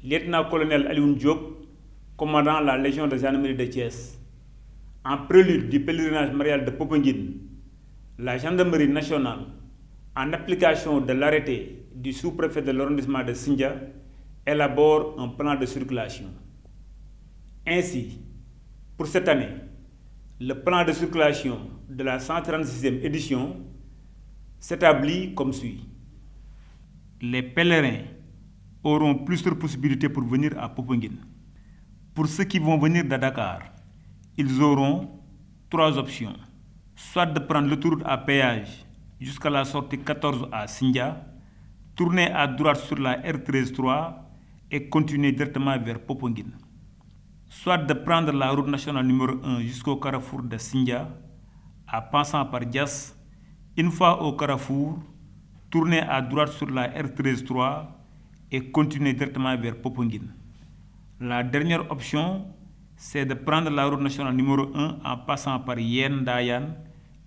lieutenant-colonel Alioune Diop, commandant la Légion de gendarmerie de Thiès. En prélude du pèlerinage marial de Popenguine, la gendarmerie nationale, en application de l'arrêté du sous-préfet de l'arrondissement de Sindia, élabore un plan de circulation. Ainsi, pour cette année, le plan de circulation de la 136e édition s'établit comme suit. Les pèlerins auront plusieurs possibilités pour venir à Popenguine. Pour ceux qui vont venir de Dakar, ils auront 3 options. Soit de prendre l'autoroute à péage jusqu'à la sortie 14 à Sindia, tourner à droite sur la R13-3 et continuer directement vers Popenguine. Soit de prendre la route nationale numéro 1 jusqu'au carrefour de Sindia, en passant par Dias. Une fois au carrefour, tourner à droite sur la R13-3 et continuer directement vers Popenguine. La dernière option, c'est de prendre la route nationale numéro 1 en passant par Yen Dayan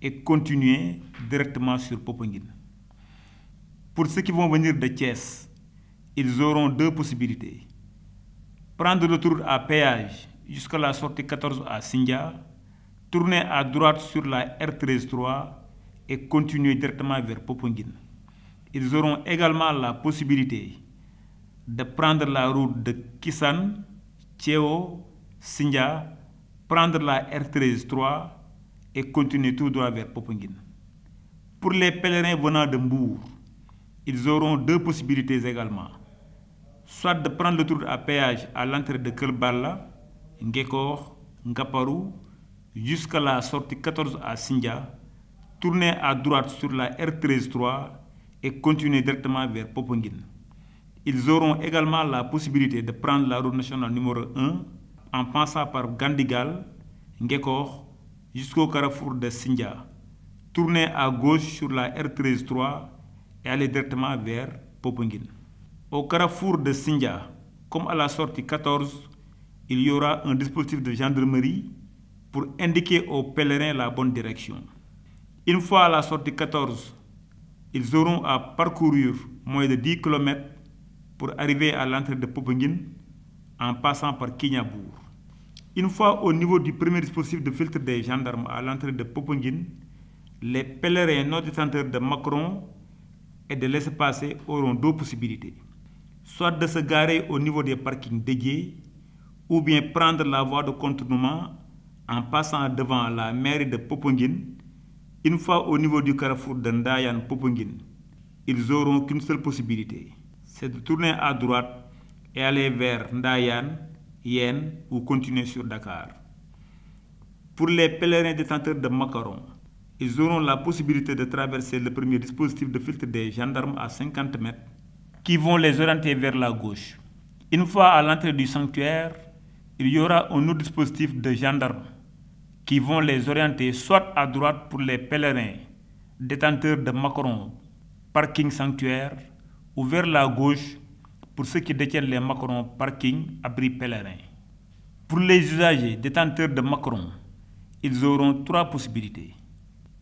et continuer directement sur Popenguine. Pour ceux qui vont venir de Thiès, ils auront 2 possibilités. Prendre l'autoroute à péage jusqu'à la sortie 14 à Sindia, tourner à droite sur la R13-3 et continuer directement vers Popenguine. Ils auront également la possibilité de prendre la route de Kissan, Thiéo, Sindia, prendre la R13-3 et continuer tout droit vers Popenguine. Pour les pèlerins venant de Mbour, ils auront 2 possibilités également. Soit de prendre l'autoroute à péage à l'entrée de Kelbala, Ngekor, Ngaparou, jusqu'à la sortie 14 à Sindia, tourner à droite sur la R13-3 et continuer directement vers Popenguine. Ils auront également la possibilité de prendre la route nationale numéro 1 en passant par Gandigal, Ngekor, jusqu'au carrefour de Sindia, tourner à gauche sur la R13-3 et aller directement vers Popenguine. Au carrefour de Sindia, comme à la sortie 14, il y aura un dispositif de gendarmerie pour indiquer aux pèlerins la bonne direction. Une fois à la sortie 14, ils auront à parcourir moins de 10 km pour arriver à l'entrée de Popenguine en passant par Kinyabour. Une fois au niveau du premier dispositif de filtre des gendarmes à l'entrée de Popenguine, les pèlerins non détenteurs de Macron et de laisser passer auront 2 possibilités. Soit de se garer au niveau des parkings dédiés, ou bien prendre la voie de contournement en passant devant la mairie de Popenguine. Une fois au niveau du carrefour de Ndayan Popenguine, ils n'auront qu'une seule possibilité, c'est de tourner à droite et aller vers Ndayan, Yen ou continuer sur Dakar. Pour les pèlerins détenteurs de Macaron, ils auront la possibilité de traverser le premier dispositif de filtre des gendarmes à 50 mètres qui vont les orienter vers la gauche. Une fois à l'entrée du sanctuaire, il y aura un autre dispositif de gendarmes qui vont les orienter soit à droite pour les pèlerins détenteurs de Macaron, parking sanctuaire, ou vers la gauche pour ceux qui détiennent les Macaron, parking, abri pèlerin. Pour les usagers détenteurs de Macaron, ils auront 3 possibilités.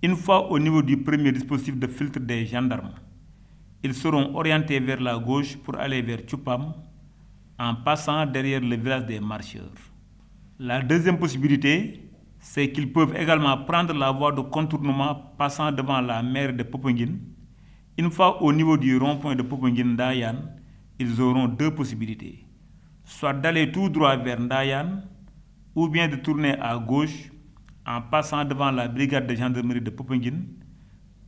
Une fois au niveau du premier dispositif de filtre des gendarmes, ils seront orientés vers la gauche pour aller vers Tchoupam en passant derrière le village des marcheurs. La deuxième possibilité, c'est qu'ils peuvent également prendre la voie de contournement passant devant la mairie de Popenguine. Une fois au niveau du rond-point de Popenguine Ndayan, ils auront 2 possibilités. Soit d'aller tout droit vers Ndayan, ou bien de tourner à gauche en passant devant la brigade de gendarmerie de Popenguine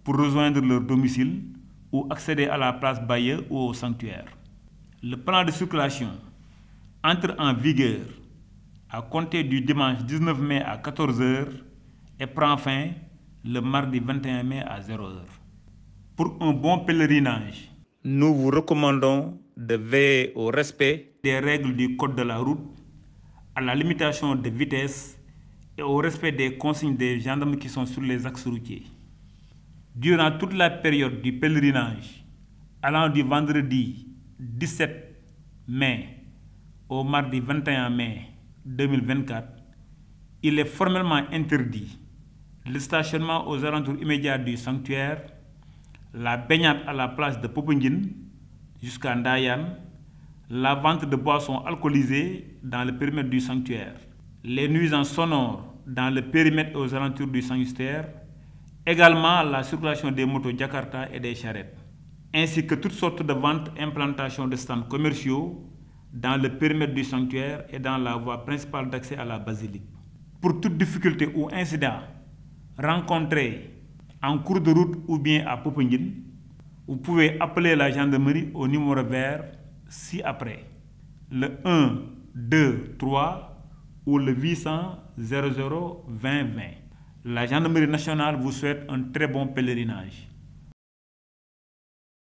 pour rejoindre leur domicile ou accéder à la place Baye ou au sanctuaire. Le plan de circulation entre en vigueur à compter du dimanche 19 mai à 14 h et prend fin le mardi 21 mai à 0 h. Pour un bon pèlerinage, nous vous recommandons de veiller au respect des règles du code de la route, à la limitation de vitesse et au respect des consignes des gendarmes qui sont sur les axes routiers. Durant toute la période du pèlerinage, allant du vendredi 17 mai au mardi 21 mai 2024, il est formellement interdit le stationnement aux alentours immédiats du sanctuaire, la baignade à la plage de Popenguine jusqu'à Ndayan, la vente de boissons alcoolisées dans le périmètre du sanctuaire, les nuisances sonores dans le périmètre et aux alentours du sanctuaire, également la circulation des motos Jakarta et des charrettes, ainsi que toutes sortes de ventes et implantations de stands commerciaux dans le périmètre du sanctuaire et dans la voie principale d'accès à la basilique. Pour toute difficulté ou incident rencontré en cours de route ou bien à Popenguine, vous pouvez appeler la gendarmerie au numéro vert ci-après, le 1 2 3 ou le 800 00 20 20. La gendarmerie nationale vous souhaite un très bon pèlerinage.